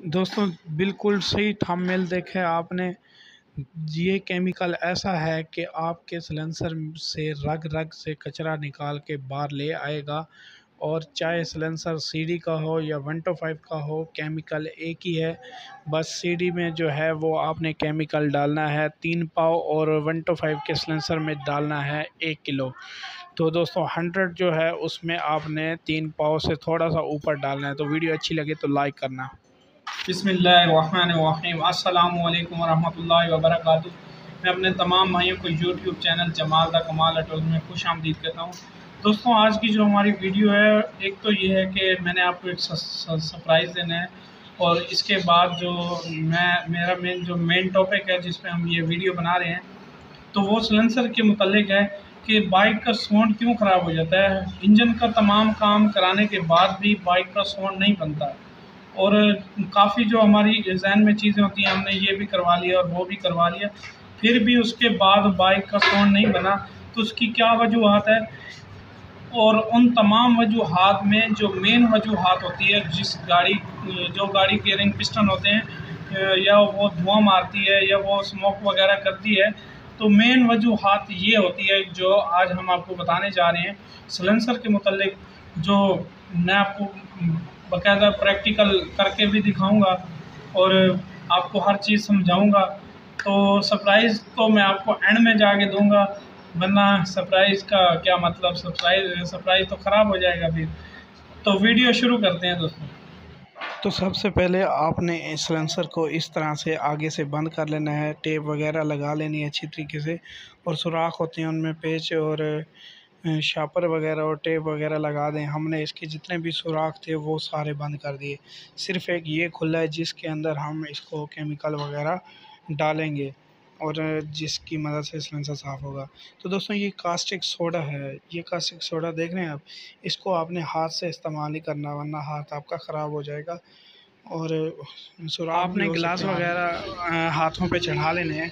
दोस्तों बिल्कुल सही थंबनेल देखे आपने। ये केमिकल ऐसा है कि आपके सिलेंसर से रग रग से कचरा निकाल के बाहर ले आएगा। और चाहे सिलेंसर सीडी का हो या 125 का हो, केमिकल एक ही है। बस सीडी में जो है वो आपने केमिकल डालना है 3 पाव और 125 के सिलेंसर में डालना है 1 किलो। तो दोस्तों 100 जो है उसमें आपने 3 पाव से थोड़ा सा ऊपर डालना है। तो वीडियो अच्छी लगे तो लाइक करना। बिस्मिल्लाहिर्रहमानिर्रहीम, अस्सलामु अलैकुम वरहमतुल्लाहि वबरकातुहू। मैं अपने तमाम भाइयों को यूट्यूब चैनल जमाल दा कमाल अटोल में खुश आमदीद कहता हूँ। दोस्तों आज की जो हमारी वीडियो है, एक तो ये है कि मैंने आपको एक सरप्राइज़ देना है, और इसके बाद जो मेरा मेन टॉपिक है जिस पे हम ये वीडियो बना रहे हैं, तो वो सिलेंसर के मुतल्लिक है कि बाइक का साउंड क्यों ख़राब हो जाता है। इंजन का तमाम काम कराने के बाद भी बाइक का साउंड नहीं बनता। और काफ़ी जो हमारी जहन में चीज़ें होती हैं, हमने ये भी करवा लिया और वो भी करवा लिया, फिर भी उसके बाद बाइक का साउंड नहीं बना। तो उसकी क्या वजूहत है, और उन तमाम वजूहत में जो मेन वजूहत होती है, जो गाड़ी के रिंग पिस्टन होते हैं, या वो धुआं मारती है या वो स्मोक वगैरह करती है, तो मेन वजूहत ये होती है जो आज हम आपको बताने जा रहे हैं सिलेंसर के मुतल्लिक। जो मैं आपको बाकायदा प्रैक्टिकल करके भी दिखाऊंगा और आपको हर चीज़ समझाऊंगा। तो सरप्राइज़ तो मैं आपको एंड में जाके दूंगा, वरना सरप्राइज़ का क्या मतलब, सरप्राइज़ तो ख़राब हो जाएगा फिर। तो वीडियो शुरू करते हैं दोस्तों। तो सबसे पहले आपने इस सिलेंसर को इस तरह से आगे से बंद कर लेना है। टेप वगैरह लगा लेनी है अच्छी तरीके से, और सुराख होते हैं उनमें पेच और शापर वगैरह और टेप वगैरह लगा दें। हमने इसके जितने भी सुराख थे वो सारे बंद कर दिए। सिर्फ एक ये खुला है जिसके अंदर हम इसको केमिकल वगैरह डालेंगे और जिसकी मदद से सिलेंसर साफ़ होगा। तो दोस्तों ये कास्टिक सोडा है। ये कास्टिक सोडा देख रहे हैं आप, इसको आपने हाथ से इस्तेमाल ही करना, वरना हाथ आपका ख़राब हो जाएगा। और आपने गिलास वगैरह हाथों पे चढ़ा लेने हैं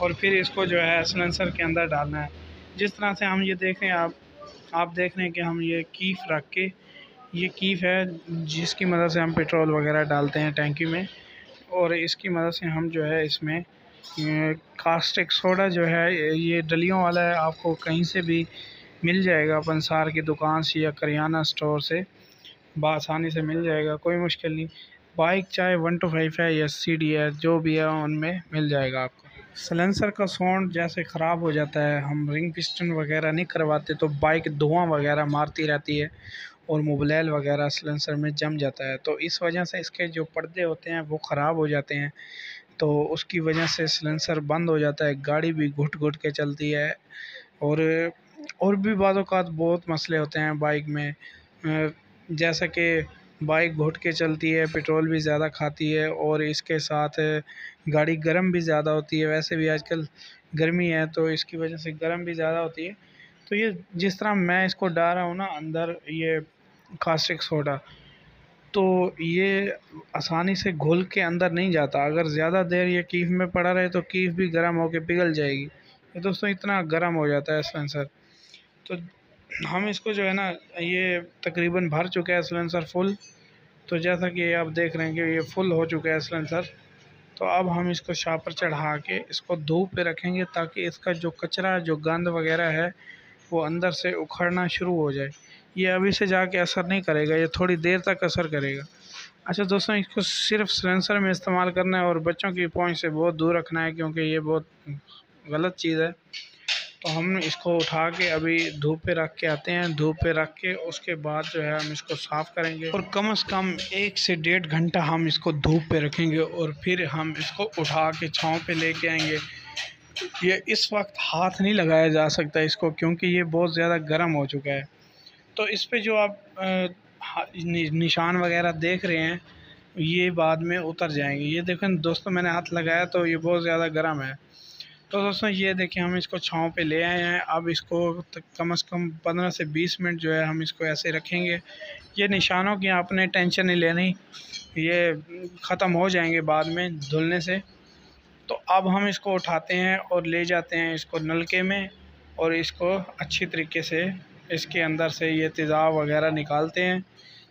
और फिर इसको जो है सिलेंसर के अंदर डालना है। जिस तरह से हम ये देख रहे हैं, आप देख रहे हैं कि हम ये कीफ रख के, ये कीफ है जिसकी मदद से हम पेट्रोल वगैरह डालते हैं टैंकी में, और इसकी मदद से हम जो है इसमें कास्टिक सोडा जो है ये डलियों वाला है, आपको कहीं से भी मिल जाएगा, पंसार की दुकान से या करियाना स्टोर से बआसानी से मिल जाएगा, कोई मुश्किल नहीं। बाइक चाहे 125 है या सीडी है, जो भी है उनमें मिल जाएगा आपको। सिलेंसर का साउंड जैसे ख़राब हो जाता है, हम रिंग पिस्टन वगैरह नहीं करवाते तो बाइक धुआं वगैरह मारती रहती है और मोबिल वगैरह सिलेंसर में जम जाता है। तो इस वजह से इसके जो पर्दे होते हैं वो ख़राब हो जाते हैं, तो उसकी वजह से सिलेंसर बंद हो जाता है, गाड़ी भी घुट घुट के चलती है। और भी बाज़-औक़ात बहुत मसले होते हैं बाइक में, जैसा कि बाइक घुट के चलती है, पेट्रोल भी ज़्यादा खाती है, और इसके साथ गाड़ी गर्म भी ज़्यादा होती है। वैसे भी आजकल गर्मी है तो इसकी वजह से गर्म भी ज़्यादा होती है। तो ये जिस तरह मैं इसको डाल रहा हूँ ना अंदर, ये कास्टिक सोडा, तो ये आसानी से घुल के अंदर नहीं जाता। अगर ज़्यादा देर ये कीफ में पड़ा रहे तो कीफ भी गर्म होकर पिघल जाएगी। ये दोस्तों इतना गर्म हो जाता है सिलेंसर। तो हम इसको जो है ना, ये तकरीबन भर चुका है सिलेंसर फुल। तो जैसा कि आप देख रहे हैं कि ये फुल हो चुका है सिलेंसर। तो अब हम इसको शापर चढ़ा के इसको धूप पे रखेंगे ताकि इसका जो कचरा, जो गंद वगैरह है, वो अंदर से उखड़ना शुरू हो जाए। ये अभी से जाके असर नहीं करेगा, ये थोड़ी देर तक असर करेगा। अच्छा दोस्तों, इसको सिर्फ सिलेंसर में इस्तेमाल करना है और बच्चों की पहुंच से बहुत दूर रखना है, क्योंकि ये बहुत गलत चीज़ है। तो हम इसको उठा के अभी धूप पे रख के आते हैं। धूप पे रख के उसके बाद जो है हम इसको साफ़ करेंगे, और कम से कम 1 से 1.5 घंटा हम इसको धूप पे रखेंगे, और फिर हम इसको उठा के छाँव पे लेके आएंगे। ये इस वक्त हाथ नहीं लगाया जा सकता इसको, क्योंकि ये बहुत ज़्यादा गर्म हो चुका है। तो इस पे जो आप निशान वगैरह देख रहे हैं, ये बाद में उतर जाएंगे। ये देखें दोस्तों, मैंने हाथ लगाया तो ये बहुत ज़्यादा गर्म है। तो दोस्तों ये देखिए, हम इसको छाँव पे ले आए हैं। अब इसको कम से कम 15 से 20 मिनट जो है हम इसको ऐसे रखेंगे। ये निशानों की आपने टेंशन नहीं लेनी, ये ख़त्म हो जाएंगे बाद में धुलने से। तो अब हम इसको उठाते हैं और ले जाते हैं इसको नलके में, और इसको अच्छी तरीके से इसके अंदर से ये तेज़ाब वगैरह निकालते हैं।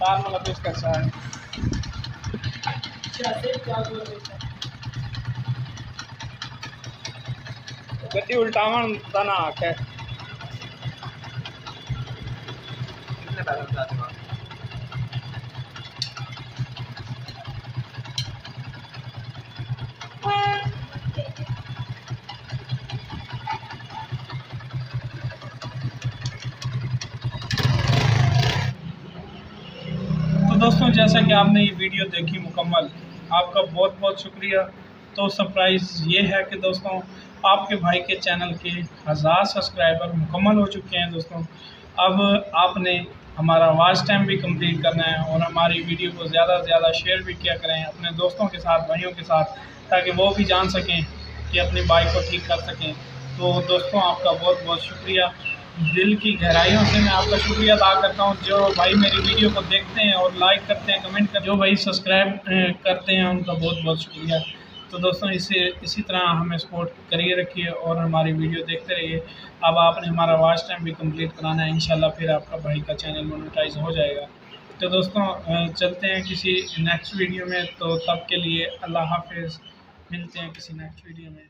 तार वाला पेच कैसा है? गड्डी उल्टावन दाना आके कितने पैसे बता दो। तो दोस्तों जैसा कि आपने ये वीडियो देखी मुकम्मल, आपका बहुत बहुत शुक्रिया। तो सरप्राइज़ ये है कि दोस्तों आपके भाई के चैनल के 1000 सब्सक्राइबर मुकम्मल हो चुके हैं दोस्तों। अब आपने हमारा वॉच टाइम भी कंप्लीट करना है और हमारी वीडियो को ज़्यादा से ज़्यादा शेयर भी किया करें अपने दोस्तों के साथ, भाइयों के साथ, ताकि वो भी जान सकें कि अपनी बाइक को ठीक कर सकें। तो दोस्तों आपका बहुत बहुत शुक्रिया, दिल की गहराइयों से मैं आपका शुक्रिया अदा करता हूँ। जो भाई मेरी वीडियो को देखते हैं और लाइक करते हैं, कमेंट करते हैं, जो भाई सब्सक्राइब करते हैं, उनका बहुत बहुत शुक्रिया। तो दोस्तों इसी तरह हमें सपोर्ट करिए रखिए और हमारी वीडियो देखते रहिए। अब आपने हमारा वॉच टाइम भी कंप्लीट कराना है, इंशाल्लाह फिर आपका भाई का चैनल मोनेटाइज हो जाएगा। तो दोस्तों चलते हैं किसी नेक्स्ट वीडियो में, तो तब के लिए अल्लाह हाफिज़, मिलते हैं किसी नेक्स्ट वीडियो में।